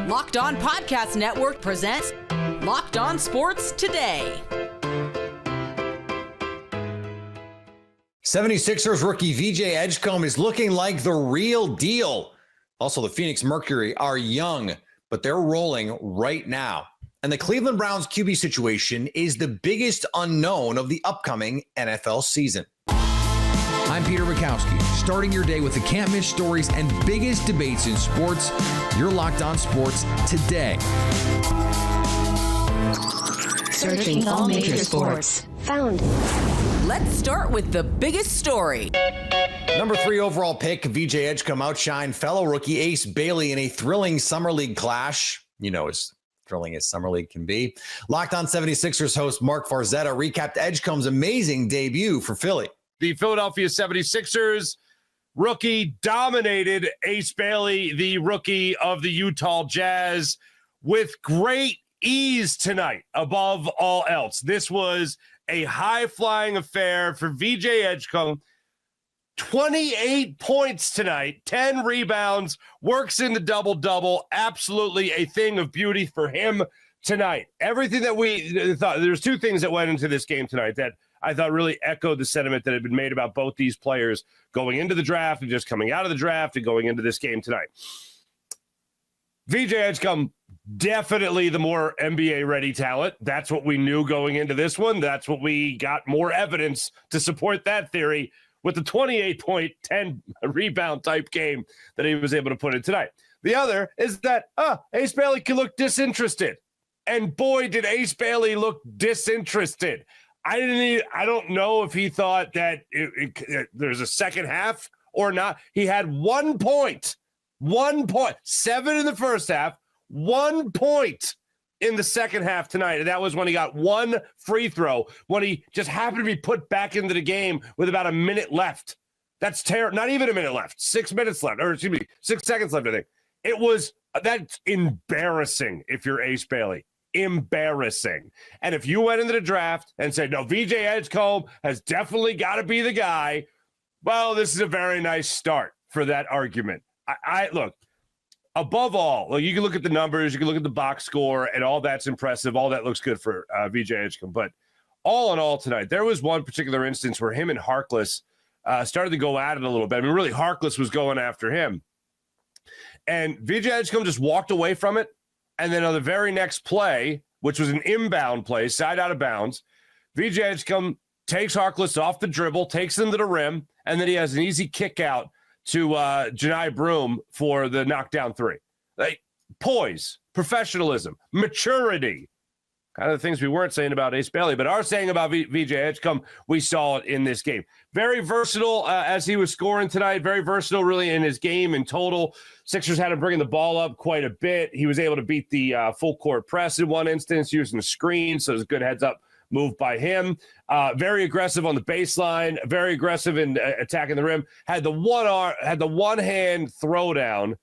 Locked On Podcast Network presents Locked On Sports Today. 76ers rookie VJ Edgecombe is looking like the real deal. Also, the Phoenix Mercury are young, but they're rolling right now. And the Cleveland Browns QB situation is the biggest unknown of the upcoming NFL season. I'm Peter Bukowski, starting your day with the can't-miss stories and biggest debates in sports. You're Locked On Sports Today. Searching all major sports. Found. Let's start with the biggest story. Number 3 overall pick, VJ Edgecombe outshined fellow rookie Ace Bailey in a thrilling Summer League clash. You know, as thrilling as Summer League can be. Locked On 76ers host Mark Farzetta recapped Edgecombe's amazing debut for Philly. The Philadelphia 76ers rookie dominated Ace Bailey, the rookie of the Utah Jazz, with great ease tonight, above all else. This was a high-flying affair for VJ Edgecombe. 28 points tonight, 10 rebounds, works in the double-double. Absolutely a thing of beauty for him tonight. Everything that we thought, there's two things that went into this game tonight that I thought really echoed the sentiment that had been made about both these players going into the draft and just coming out of the draft and going into this game tonight. VJ Edgecombe, definitely the more NBA-ready talent. That's what we knew going into this one. That's what we got more evidence to support that theory with the 28-point, 10-rebound type game that he was able to put in tonight. The other is that Ace Bailey can look disinterested. And boy, did Ace Bailey look disinterested. I don't know if he thought that there's a second half or not. He had 1 point, 7 in the first half, 1 point in the second half tonight. And that was when he got one free throw, when he just happened to be put back into the game with about a minute left. That's terrible. Not even a minute left, 6 minutes left, or excuse me, 6 seconds left, I think. That's embarrassing if you're Ace Bailey. Embarrassing. And if you went into the draft and said, no, VJ Edgecombe has definitely got to be the guy, well, this is a very nice start for that argument. I look, above all, you can look at the numbers, you can look at the box score, and all that's impressive. All that looks good for VJ Edgecombe. But all in all tonight, there was one particular instance where him and Harkless started to go at it a little bit. I mean, really, Harkless was going after him. And VJ Edgecombe just walked away from it. And then on the very next play, which was an inbound play, side out of bounds, VJ Edgecombe takes Harkless off the dribble, takes him to the rim, and then he has an easy kick out to Janai Broome for the knockdown three. Like, poise, professionalism, maturity, kind of the things we weren't saying about Ace Bailey, but are saying about VJ Edgecombe. We saw it in this game. Very versatile as he was scoring tonight. Very versatile, really, in his game in total. Sixers had him bringing the ball up quite a bit. He was able to beat the full court press in one instance using the screen, so it was a good heads-up move by him. Very aggressive on the baseline. Very aggressive in attacking the rim. Had the one-hand throwdown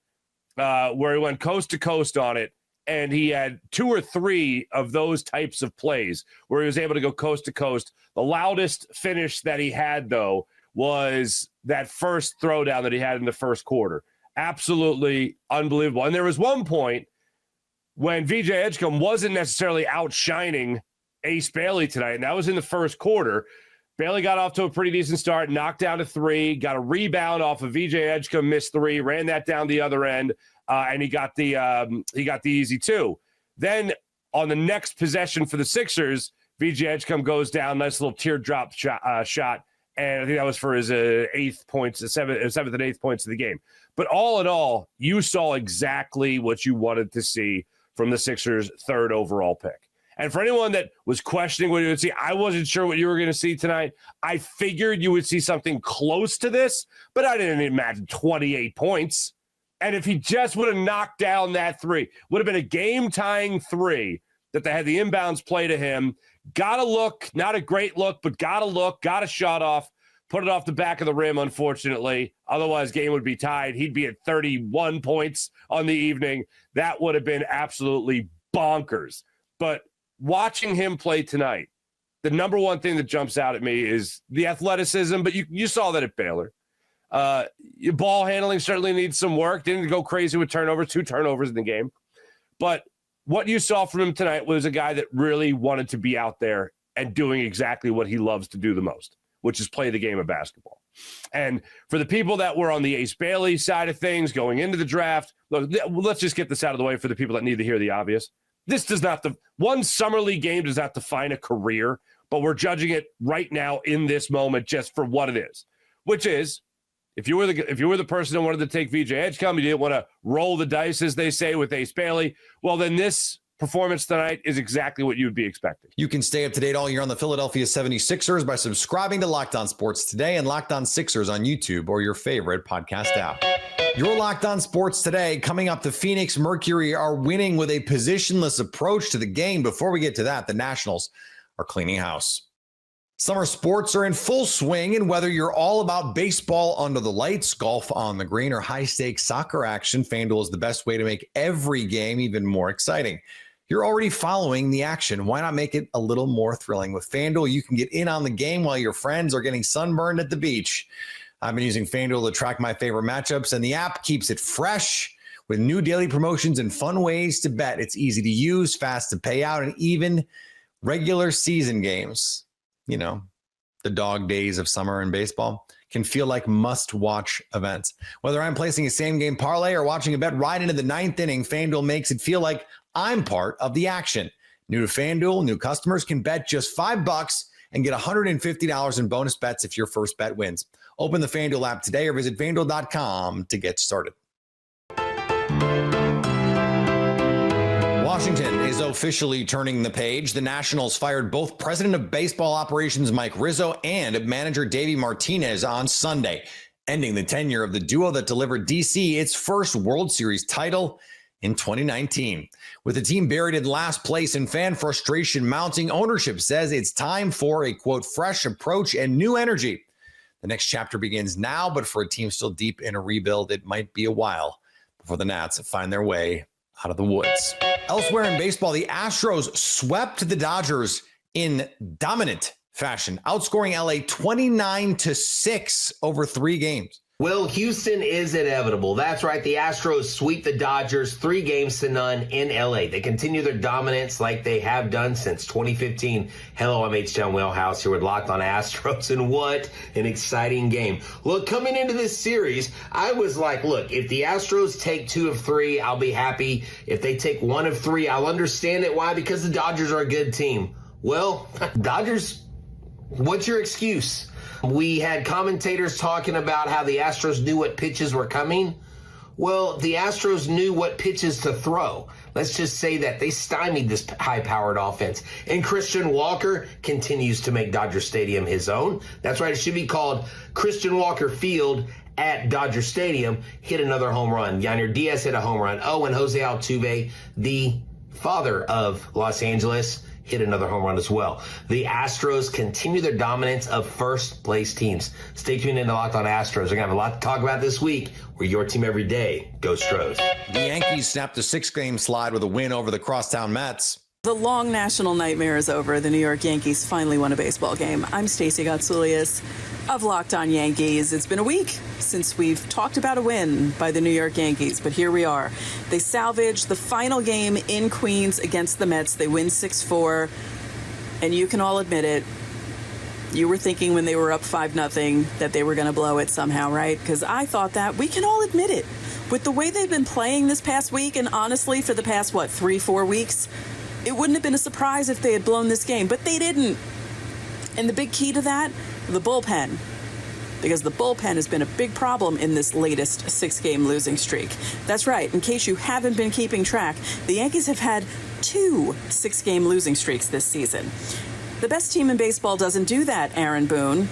where he went coast to coast on it. And he had 2 or 3 of those types of plays where he was able to go coast to coast. The loudest finish that he had, though, was that first throwdown that he had in the first quarter. Absolutely unbelievable. And there was one point when VJ Edgecombe wasn't necessarily outshining Ace Bailey tonight, and that was in the first quarter. Bailey got off to a pretty decent start, knocked down to 3, got a rebound off of VJ Edgecombe, missed 3, ran that down the other end. And he got the easy 2. Then on the next possession for the Sixers, VJ Edgecombe goes down, nice little teardrop shot, and I think that was for his 7th and 8th points of the game. But all in all, you saw exactly what you wanted to see from the Sixers' 3rd overall pick. And for anyone that was questioning what you would see, I wasn't sure what you were going to see tonight. I figured you would see something close to this, but I didn't imagine 28 points. And if he just would have knocked down that 3, would have been a game-tying 3 that they had the inbounds play to him. Got a look, not a great look, but got a look, got a shot off, put it off the back of the rim, unfortunately. Otherwise, game would be tied. He'd be at 31 points on the evening. That would have been absolutely bonkers. But watching him play tonight, the number one thing that jumps out at me is the athleticism, but you saw that at Baylor. Ball handling certainly needs some work. Didn't go crazy with turnovers, 2 turnovers in the game. But what you saw from him tonight was a guy that really wanted to be out there and doing exactly what he loves to do the most, which is play the game of basketball. And for the people that were on the Ace Bailey side of things going into the draft, look, let's just get this out of the way for the people that need to hear the obvious. This does not, one summer league game does not define a career, but we're judging it right now in this moment just for what it is, which is, if you were the person who wanted to take VJ Edgecombe, you didn't want to roll the dice, as they say, with Ace Bailey, well, then this performance tonight is exactly what you'd be expecting. You can stay up to date all year on the Philadelphia 76ers by subscribing to Locked On Sports Today and Locked On Sixers on YouTube or your favorite podcast app. Your Locked On Sports Today. Coming up, the Phoenix Mercury are winning with a positionless approach to the game. Before we get to that, the Nationals are cleaning house. Summer sports are in full swing, and whether you're all about baseball under the lights, golf on the green, or high-stakes soccer action, FanDuel is the best way to make every game even more exciting. You're already following the action. Why not make it a little more thrilling? With FanDuel, you can get in on the game while your friends are getting sunburned at the beach. I've been using FanDuel to track my favorite matchups, and the app keeps it fresh with new daily promotions and fun ways to bet. It's easy to use, fast to pay out, and even regular season games, you know, the dog days of summer in baseball, can feel like must-watch events. Whether I'm placing a same-game parlay or watching a bet right into the ninth inning, FanDuel makes it feel like I'm part of the action. New to FanDuel, new customers can bet just $5 and get $150 in bonus bets if your first bet wins. Open the FanDuel app today or visit FanDuel.com to get started. Washington is officially turning the page. The Nationals fired both president of baseball operations Mike Rizzo and manager Davey Martinez on Sunday, ending the tenure of the duo that delivered DC its first World Series title in 2019. With the team buried in last place and fan frustration mounting, ownership says it's time for a, quote, fresh approach and new energy. The next chapter begins now, but for a team still deep in a rebuild, it might be a while before the Nats find their way out of the woods. Elsewhere in baseball, the Astros swept the Dodgers in dominant fashion, outscoring LA 29-6 over 3 games. Well, Houston is inevitable. That's right. The Astros sweep the Dodgers 3-0 in LA. They continue their dominance like they have done since 2015. Hello, I'm H-Town Wellhouse here with Locked On Astros, and what an exciting game. Look, coming into this series, I was like, look, if the Astros take 2 of 3, I'll be happy. If they take 1 of 3, I'll understand it. Why? Because the Dodgers are a good team. Well, Dodgers, what's your excuse? We had commentators talking about how the Astros knew what pitches were coming. Well, the Astros knew what pitches to throw. Let's just say that they stymied this high-powered offense. And Christian Walker continues to make Dodger Stadium his own. That's right. It should be called Christian Walker Field at Dodger Stadium. Hit another home run. Yainer Diaz hit a home run. Oh, and Jose Altuve, the father of Los Angeles, hit another home run as well. The Astros continue their dominance of first-place teams. Stay tuned in to Locked On Astros. We're going to have a lot to talk about this week. We're your team every day. Go Stros. The Yankees snapped a 6-game slide with a win over the crosstown Mets. The long national nightmare is over. The New York Yankees finally won a baseball game. I'm Stacey Gotsoulias of Locked On Yankees. It's been a week since we've talked about a win by the New York Yankees, but here we are. They salvaged the final game in Queens against the Mets. They win 6-4, and you can all admit it. You were thinking when they were up 5-0 that they were going to blow it somehow, right? Because I thought that. We can all admit it. With the way they've been playing this past week, and honestly, for the past, 3-4 weeks, it wouldn't have been a surprise if they had blown this game, but they didn't. And the big key to that, the bullpen. Because the bullpen has been a big problem in this latest 6-game losing streak. That's right. In case you haven't been keeping track, the Yankees have had 2 6-game losing streaks this season. The best team in baseball doesn't do that, Aaron Boone.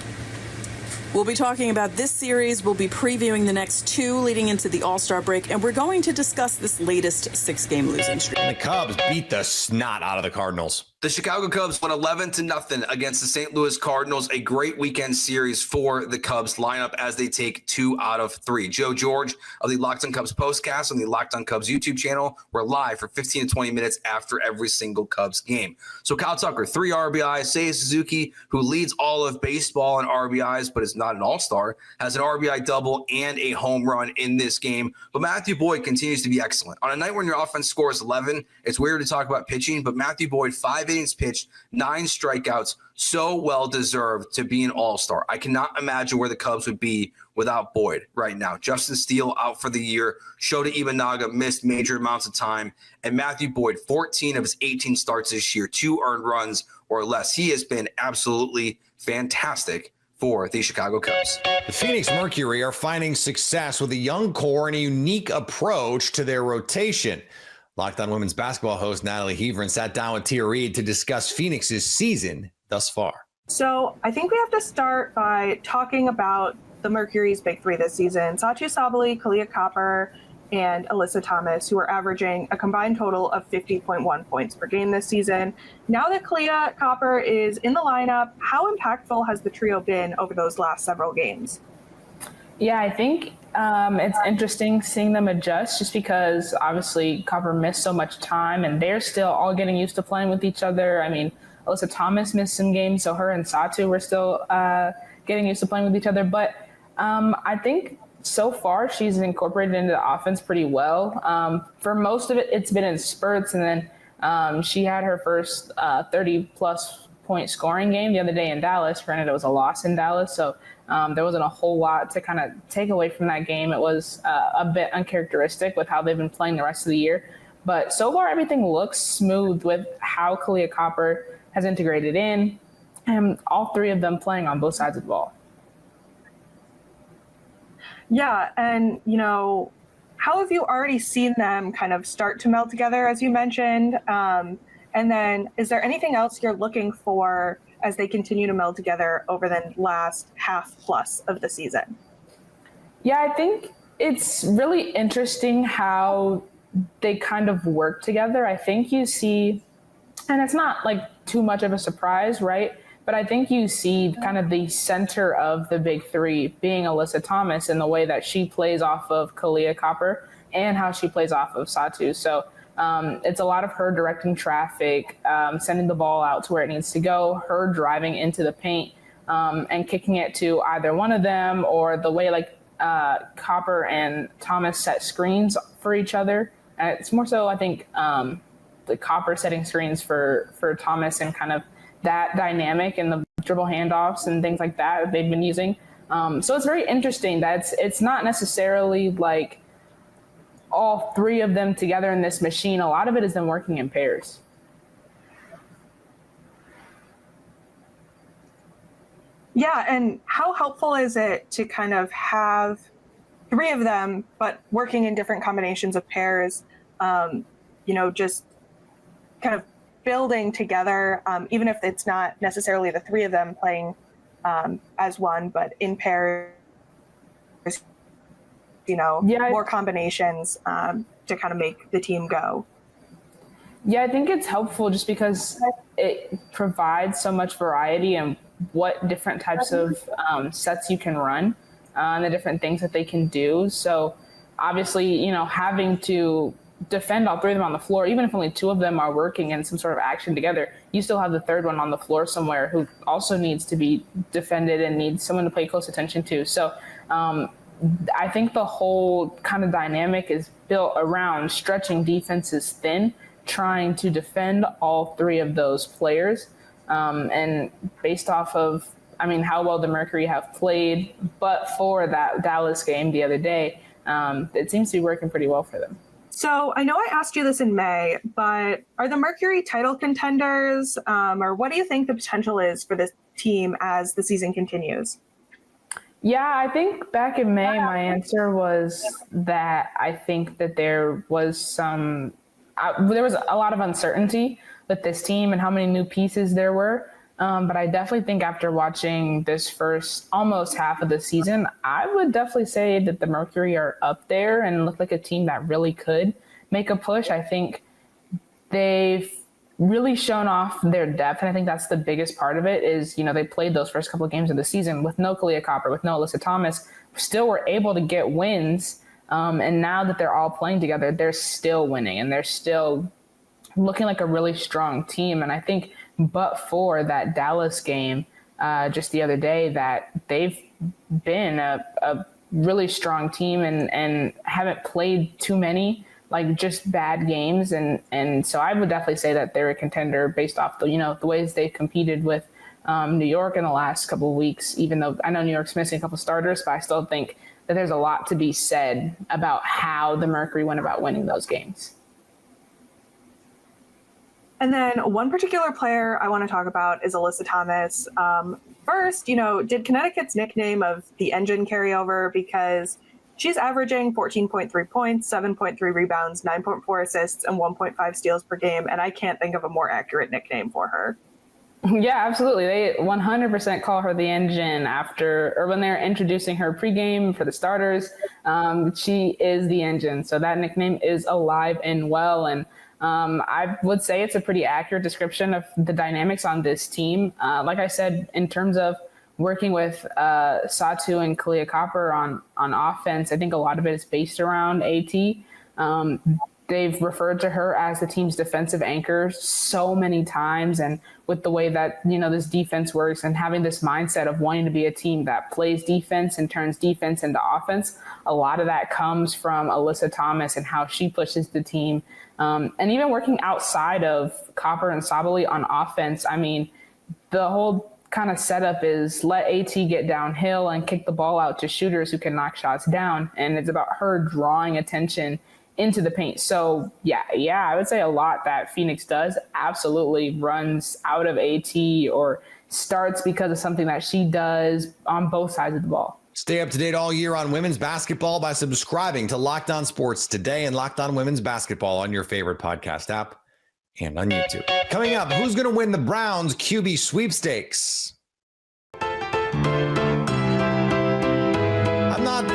We'll be talking about this series. We'll be previewing the next 2 leading into the All-Star break, and we're going to discuss this latest 6-game losing streak. And the Cubs beat the snot out of the Cardinals. The Chicago Cubs won 11-0 against the St. Louis Cardinals. A great weekend series for the Cubs lineup as they take 2 out of 3. Joe George of the Locked On Cubs postcast on the Locked On Cubs YouTube channel. We're live for 15 to 20 minutes after every single Cubs game. So Kyle Tucker, 3 RBIs. Seiya Suzuki, who leads all of baseball in RBIs but is not an all-star, has an RBI double and a home run in this game. But Matthew Boyd continues to be excellent. On a night when your offense scores 11, it's weird to talk about pitching, but Matthew Boyd, 5 innings pitched, 9 strikeouts, so well-deserved to be an all-star. I cannot imagine where the Cubs would be without Boyd right now. Justin Steele out for the year. Shota Imanaga missed major amounts of time. And Matthew Boyd, 14 of his 18 starts this year, 2 earned runs or less. He has been absolutely fantastic for the Chicago Cubs. The Phoenix Mercury are finding success with a young core and a unique approach to their rotation. Locked On Women's Basketball host Natalie Heavren sat down with Tia Reed to discuss Phoenix's season thus far. So I think we have to start by talking about the Mercury's big three this season. Satou Sabally, Kalia Copper, and Alyssa Thomas, who are averaging a combined total of 50.1 points per game this season. Now that Kalia Copper is in the lineup, how impactful has the trio been over those last several games? Yeah, I think it's interesting seeing them adjust just because obviously Copper missed so much time and they're still all getting used to playing with each other. I mean, Alyssa Thomas missed some games, so her and Satou were still getting used to playing with each other. But I think so far she's incorporated into the offense pretty well. For most of it, it's been in spurts, and then she had her first 30-plus point scoring game the other day in Dallas. Granted, it was a loss in Dallas, so there wasn't a whole lot to kind of take away from that game. It was a bit uncharacteristic with how they've been playing the rest of the year. But so far, everything looks smooth with how Kalia Copper has integrated in, and all three of them playing on both sides of the ball. Yeah, and, how have you already seen them kind of start to meld together, as you mentioned? And then is there anything else you're looking for as they continue to meld together over the last half plus of the season? Yeah, I think it's really interesting how they kind of work together. I think you see, and it's not like too much of a surprise, right? But I think you see kind of the center of the big three being Alyssa Thomas in the way that she plays off of Kalia Copper and how she plays off of Satou. So it's a lot of her directing traffic, sending the ball out to where it needs to go, her driving into the paint and kicking it to either one of them, or the way like Copper and Thomas set screens for each other. And it's more so, I think, the Copper setting screens for Thomas and kind of that dynamic and the dribble handoffs and things like that they've been using. So it's very interesting that it's not necessarily like all three of them together in this machine. A lot of it is them working in pairs. Yeah, and how helpful is it to kind of have three of them, but working in different combinations of pairs, just kind of building together, even if it's not necessarily the three of them playing as one, but in pairs, more combinations to kind of make the team go. Yeah, I think it's helpful just because it provides so much variety and what different types of sets you can run and the different things that they can do. So obviously, having to defend all three of them on the floor, even if only two of them are working in some sort of action together, you still have the third one on the floor somewhere who also needs to be defended and needs someone to pay close attention to. So I think the whole kind of dynamic is built around stretching defenses thin, trying to defend all three of those players. And based off of, how well the Mercury have played, but for that Dallas game the other day, it seems to be working pretty well for them. So I know I asked you this in May, but are the Mercury title contenders, or what do you think the potential is for this team as the season continues? Yeah, I think back in May, my answer was that I think that there was a lot of uncertainty with this team and how many new pieces there were. But I definitely think after watching this first almost half of the season, I would definitely say that the Mercury are up there and look like a team that really could make a push. I think they've really shown off their depth. And I think that's the biggest part of it is, they played those first couple of games of the season with no Kalia Copper, with no Alyssa Thomas, still were able to get wins. And now that they're all playing together, they're still winning and they're still looking like a really strong team. And I think but for that Dallas game just the other day, that they've been a really strong team and haven't played too many like just bad games. And so I would definitely say that they're a contender based off the ways they've competed with New York in the last couple of weeks, even though I know New York's missing a couple starters, but I still think that there's a lot to be said about how the Mercury went about winning those games. And then one particular player I want to talk about is Alyssa Thomas. First, did Connecticut's nickname of the engine carry over? Because she's averaging 14.3 points, 7.3 rebounds, 9.4 assists, and 1.5 steals per game. And I can't think of a more accurate nickname for her. Yeah, absolutely. They 100% call her the engine when they're introducing her pregame for the starters. She is the engine. So that nickname is alive and well. And I would say it's a pretty accurate description of the dynamics on this team. Like I said, in terms of working with Satu and Kalia Copper on offense, I think a lot of it is based around AT. They've referred to her as the team's defensive anchor so many times. And with the way that, this defense works and having this mindset of wanting to be a team that plays defense and turns defense into offense, a lot of that comes from Alyssa Thomas and how she pushes the team. And even working outside of Copper and Sabali on offense, I mean, the whole kind of setup is let AT get downhill and kick the ball out to shooters who can knock shots down. And it's about her drawing attention into the paint. So yeah, I would say a lot that Phoenix does absolutely runs out of AT or starts because of something that she does on both sides of the ball. Stay up to date all year on women's basketball by subscribing to Locked On Sports Today and Locked On Women's Basketball on your favorite podcast app and on YouTube. Coming up, who's going to win the Browns QB sweepstakes? I'm not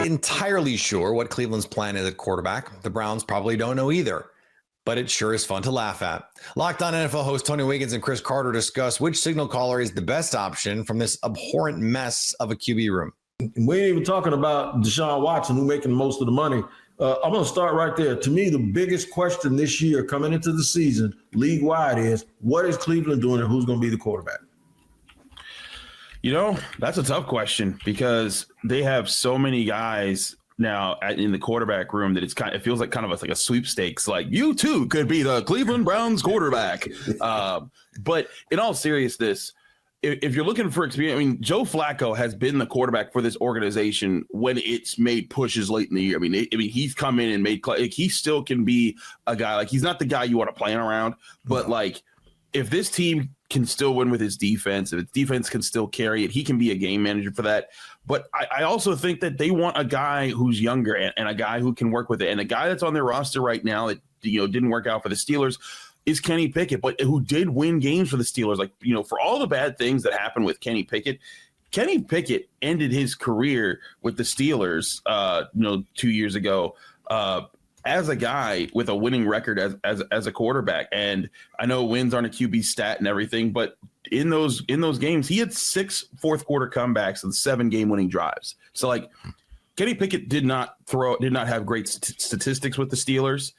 entirely sure what Cleveland's plan is at quarterback. The Browns probably don't know either, but it sure is fun to laugh at. Locked On NFL host Tony Wiggins and Chris Carter discuss which signal caller is the best option from this abhorrent mess of a QB room. We ain't even talking about Deshaun Watson, who's making most of the money. I'm going to start right there. To me, the biggest question this year coming into the season, league-wide, is what is Cleveland doing and who's going to be the quarterback? That's a tough question because they have so many guys now in the quarterback room that it feels like kind of like a sweepstakes. Like, you too could be the Cleveland Browns quarterback. But in all seriousness, if you're looking for experience, I mean, Joe Flacco has been the quarterback for this organization when it's made pushes late in the year. I mean, he's come in and he still can be a guy. Like, he's not the guy you want to plan around, but like, if this team can still win with his defense, if its defense can still carry it, he can be a game manager for that. But I also think that they want a guy who's younger and a guy who can work with it. And a guy that's on their roster right now that didn't work out for the Steelers is Kenny Pickett, but who did win games for the Steelers. Like, for all the bad things that happened with Kenny Pickett ended his career with the Steelers 2 years ago as a guy with a winning record as a quarterback. And I know wins aren't a QB stat and everything, but in those games, he had 6 fourth quarter comebacks and 7 game winning drives. So like, Kenny Pickett did not have great statistics with the Steelers.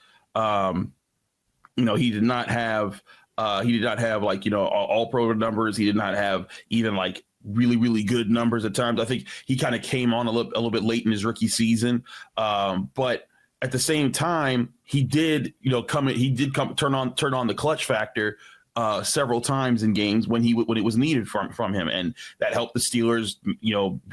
He did not have like, all pro numbers. He did not have even like really, really good numbers at times. I think he kind of came on a little bit late in his rookie season. But at the same time, he did turn on the clutch factor several times in games when it was needed from him, and that helped the Steelers,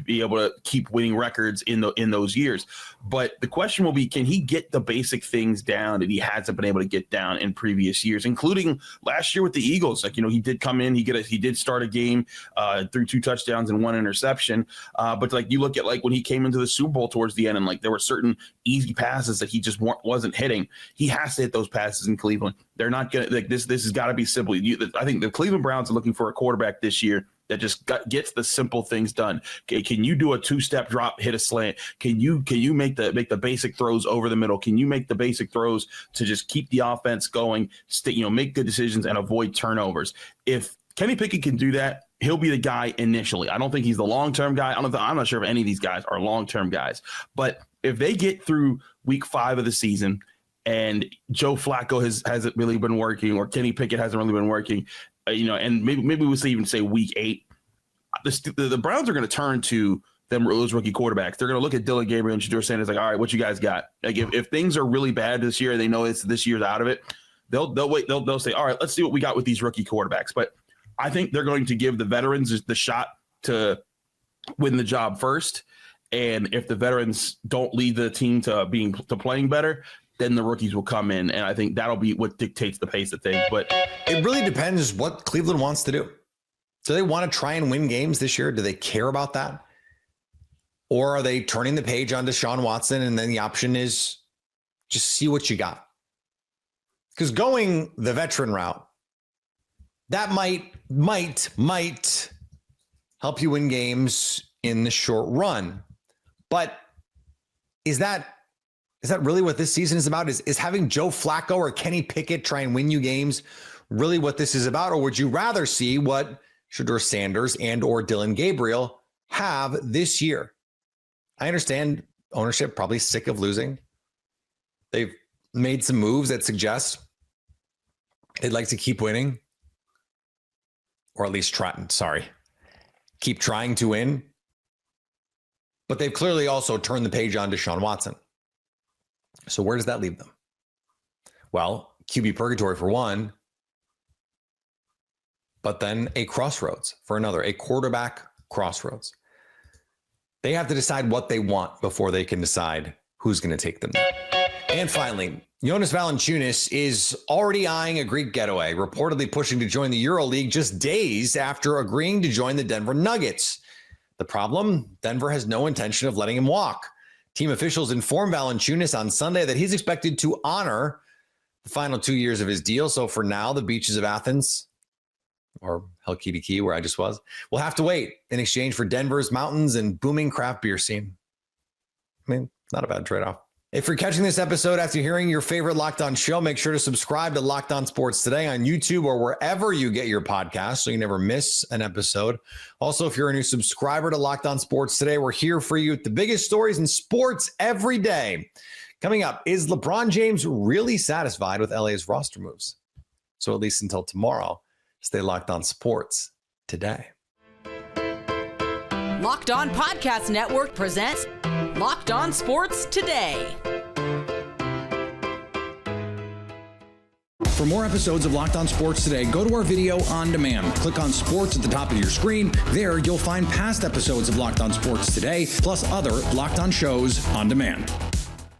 be able to keep winning records in those years. But the question will be, can he get the basic things down that he hasn't been able to get down in previous years, including last year with the Eagles? Like, he did come in, he did start a game, threw 2 touchdowns and 1 interception. But like, you look at like when he came into the Super Bowl towards the end, and like there were certain easy passes that he just wasn't hitting. He has to hit those passes in Cleveland. They're not going to, like, this has got to be simple. I think the Cleveland Browns are looking for a quarterback this year that just gets the simple things done. Okay, can you do a 2-step drop, hit a slant? Can you make the basic throws over the middle? Can you make the basic throws to just keep the offense going, make good decisions and avoid turnovers? If Kenny Pickett can do that, he'll be the guy initially. I don't think he's the long-term guy. I'm not sure if any of these guys are long-term guys. But if they get through week 5 of the season and Joe Flacco hasn't really been working, or Kenny Pickett hasn't really been working, and maybe we'll even say week 8, the Browns are going to turn to those rookie quarterbacks. They're going to look at Dylan Gabriel and Shedeur Sanders like, all right, what you guys got? Like if things are really bad this year, they know it's this year's out of it. They'll wait. They'll say, all right, let's see what we got with these rookie quarterbacks. But I think they're going to give the veterans the shot to win the job first. And if the veterans don't lead the team to playing better, then the rookies will come in. And I think that'll be what dictates the pace of things. But it really depends what Cleveland wants to do. Do they want to try and win games this year? Do they care about that? Or are they turning the page on Deshaun Watson and then the option is just see what you got? Because going the veteran route, that might help you win games in the short run. But is that really what this season is about? Is having Joe Flacco or Kenny Pickett try and win you games really what this is about? Or would you rather see what Shedeur Sanders and or Dylan Gabriel have this year? I understand ownership probably sick of losing. They've made some moves that suggest they'd like to keep winning, or at least keep trying to win. But they've clearly also turned the page on Deshaun Watson. So where does that leave them? Well, QB purgatory for one, but then a crossroads for another, a quarterback crossroads. They have to decide what they want before they can decide who's going to take them there. And finally, Jonas Valanciunas is already eyeing a Greek getaway, reportedly pushing to join the EuroLeague just days after agreeing to join the Denver Nuggets. The problem? Denver has no intention of letting him walk. Team officials informed Valanciunas on Sunday that he's expected to honor the final 2 years of his deal. So for now, the beaches of Athens, or Helsinki Key, where I just was, will have to wait in exchange for Denver's mountains and booming craft beer scene. I mean, not a bad trade-off. If you're catching this episode after hearing your favorite Locked On show, make sure to subscribe to Locked On Sports Today on YouTube or wherever you get your podcasts so you never miss an episode. Also, if you're a new subscriber to Locked On Sports Today, we're here for you with the biggest stories in sports every day. Coming up, is LeBron James really satisfied with LA's roster moves? So at least until tomorrow, stay locked on sports today. Locked On Podcast Network presents Locked On Sports Today. For more episodes of Locked On Sports Today, go to our video on demand. Click on sports at the top of your screen. There, you'll find past episodes of Locked On Sports Today, plus other Locked On shows on demand.